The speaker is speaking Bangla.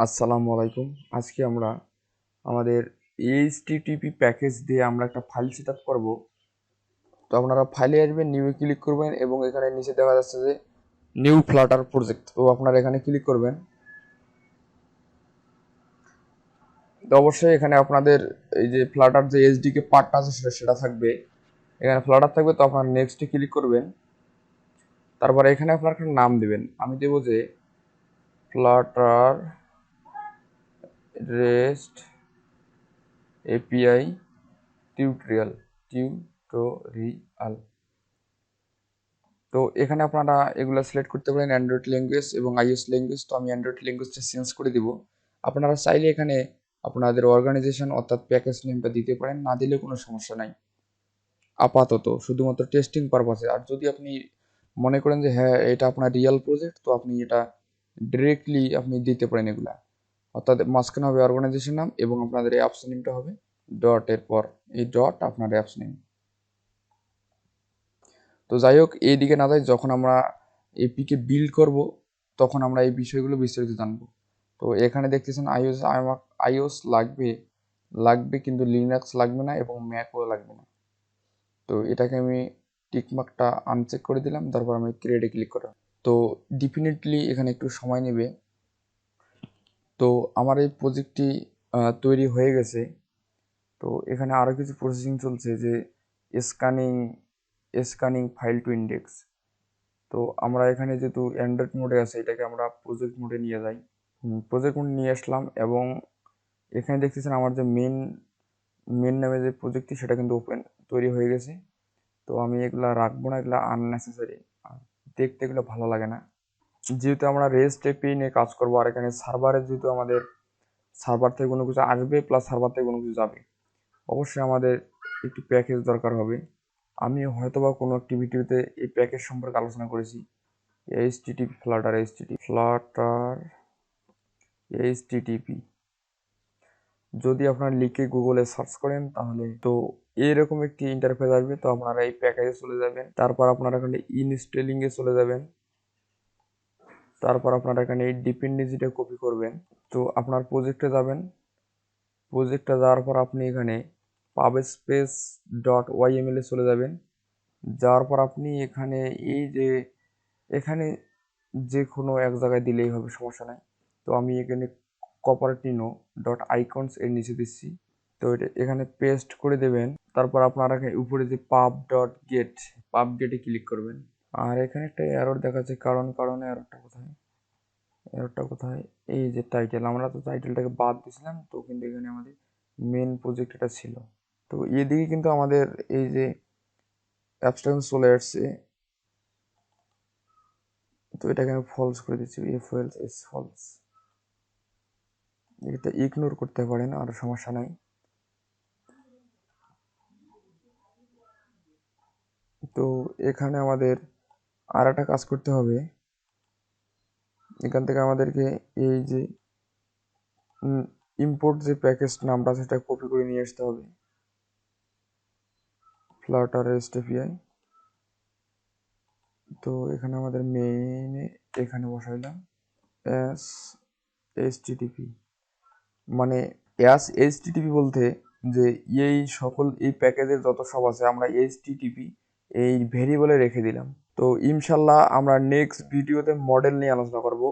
আসসালামু আলাইকুম। আজকে আমরা আমাদের এইচটিটিপি প্যাকেজ দিয়ে আমরা একটা ফাইল সেট আপ করবো। তো আপনারা ফাইলে আসবেন, নিউ ক্লিক করবেন এবং এখানে নিচে দেখা যাচ্ছে যে নিউ ফ্লাটার প্রজেক্ট। তো আপনারা এখানে ক্লিক করবেন। তো অবশ্যই এখানে আপনাদের এই যে ফ্লাটার যে এইচডিকে পার্টটা আছে সেটা থাকবে। এখানে ফ্লাটার থাকবে, তো আপনারা নেক্সটে ক্লিক করবেন। তারপরে এখানে আপনার একটা নাম দেবেন। আমি দেবো যে ফ্লাটার রেস্ট এপিআই টিউটোরিয়াল। তো এখানে আপনারা এগুলো সিলেক্ট করতে পারেন অ্যান্ড্রয়েড ল্যাঙ্গুয়েজ এবং আইওএস ল্যাঙ্গুয়েজ। তো আমি অ্যান্ড্রয়েড ল্যাঙ্গুয়েজটা চেঞ্জ করে দিব। আপনারা চাইলে এখানে আপনাদের অর্গানাইজেশন অর্থাৎ প্যাকেজ নেমটা দিতে পারেন, না দিলে কোনো সমস্যা নাই। আপাতত শুধুমাত্র টেস্টিং পারপাসে। আর যদি আপনি মনে করেন যে হ্যাঁ এটা আপনার রিয়েল প্রজেক্ট, তো আপনি এটা ডিরেক্টলি আপনি দিতে পারেন এগুলা। অর্থাৎ মাঝখানে হবে অর্গানাইজেশন নাম এবং আপনাদের এই অ্যাপস নেমটা হবে ডট, এর পর এই ডট আপনার অ্যাপস নেম। তো যাই হোক, এইদিকে না যাই, যখন আমরা এপিকে বিল্ড করব তখন আমরা এই বিষয়গুলো বিস্তারিত জানবো। তো এখানে দেখতেছেন আইওএস লাগবে কিন্তু লিনাক্স লাগবে না এবং ম্যাকও লাগবে না। তো এটাকে আমি টিকমার্কটা আনচেক করে দিলাম, তারপর আমি ক্রিয়েটে ক্লিক করলাম। তো ডেফিনেটলি এখানে একটু সময় নেবে। তো আমার এই প্রজেক্টটি তৈরি হয়ে গেছে। তো এখানে আরও কিছু প্রসেসিং চলছে, যে scanning scanning file to index. তো আমরা এখানে যেহেতু অ্যান্ড্রয়েড মোডে আছে, এটাকে আমরা প্রজেক্ট মোডে নিয়ে যাই। প্রজেক্ট মোডে নিয়ে আসলাম এবং এখানে দেখতেছেন আমার যে মেন নামে যে প্রজেক্টটি সেটা কিন্তু ওপেন তৈরি হয়ে গেছে। তো আমি এগুলা রাখবো না, এগুলো আননেসেসারি, দেখতে এগুলো ভালো লাগে না। যেহেতু আমরা রেস্ট এপিআই নিয়ে কাজ করবো, আর এখানে সার্ভারে যেহেতু আমাদের সার্ভার থেকে কোনো কিছু আসবে প্লাস সার্ভার থেকে কোনো কিছু যাবে, অবশ্যই আমাদের একটি প্যাকেজ দরকার হবে। আমি হয়তোবা কোনো একটি ভিডিওতে এই প্যাকেজ সম্পর্কে আলোচনা করেছি। এইচটিটিপি যদি আপনারা লিখে গুগলে সার্চ করেন তাহলে তো এরকম একটি ইন্টারফেস আসবে। তো আপনারা এই প্যাকেজে চলে যাবেন, তারপর আপনারা এখানে ইনস্টলিং এ চলে যাবেন, তারপর আপনারা এখানে এই ডিপেন্ডেন্সিটা কপি করবেন। তো আপনার প্রজেক্টে যাবেন, প্রজেক্টে যাওয়ার পর আপনি এখানে পাবস্পেস ডট ওয়াইএমএল এ চলে যাবেন। যাওয়ার পর আপনি এখানে এই যে এখানে যে কোনো এক জায়গায় দিলেই হবে, সমস্যা নাই। তো আমি এখানে কপারটিনো ডট আইকনস এর নিচে দিচ্ছি। তো এটা এখানে পেস্ট করে দেবেন। তারপর আপনারা উপরে যে পাব গেটে ক্লিক করবেন। আর এখানে একটা এরর দেখাচ্ছে, কারণ এররটা কোথায়? এই যে টাইটেল, আমরা তো টাইটেলটাকে বাদ দিয়েছিলাম, তো কিন্তু এখানে আমাদের মেন প্রজেক্ট এটা ছিল। তো এদিকে কিন্তু আমাদের এই যে অ্যাবস্ট্রাকশন চলে আসছে। তো এটাকে আমি ফলস করে দিচ্ছি, ফলস। এটা ইগনোর করতে পারেন, আর সমস্যা নাই। তো এখানে আমাদের আর একটা কাজ করতে হবে। এখান থেকে আমাদেরকে এই যে ইম্পোর্ট যে প্যাকেজ নামটা সেটা কপি করে নিয়ে আসতে হবে। Flutter rest API. তো এখানে আমাদের মেইনে এখানে বসাইলাম এস এইচটিটিপি, মানে এইচটিটিপি বলতে যে এই প্যাকেজের যত সব আছে আমরা এইচটিটিপি এই ভেরিয়েবলে রেখে দিলাম। তো ইনশাল্লাহ আমরা নেক্সট ভিডিওতে মডেল নিয়ে আলোচনা করব।